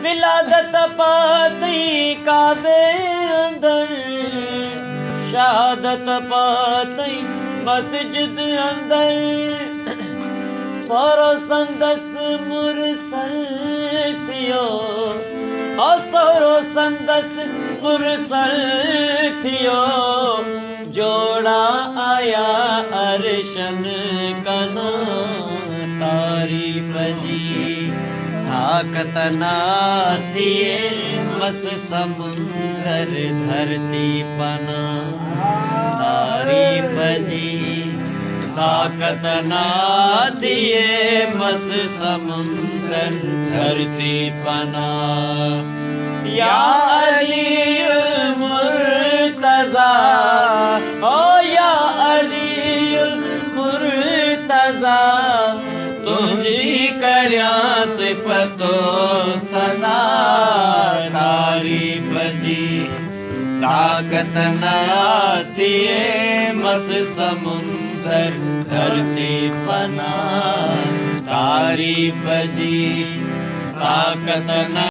विलादत पाती काबे अंदर, शहादत पाती मस्जिद अंदर। सोरो संदस मुरसल थियो, सोरो संदस मुरसल थियो। जोड़ा आया अरशन कना तारीफ जी, ताकत ना थिए बस समुंदर धरती पना तारीफ जी। ताकत ना थिए बस समुंदर धरती पना। या अली मुर्तज़ा, ओ या अली मुर्तज़ा, तुझी करया सिफतो सदा तारीफ जी। ताकत ना थिए बस समुंदर धरती पना तारीफ जी। ताकत न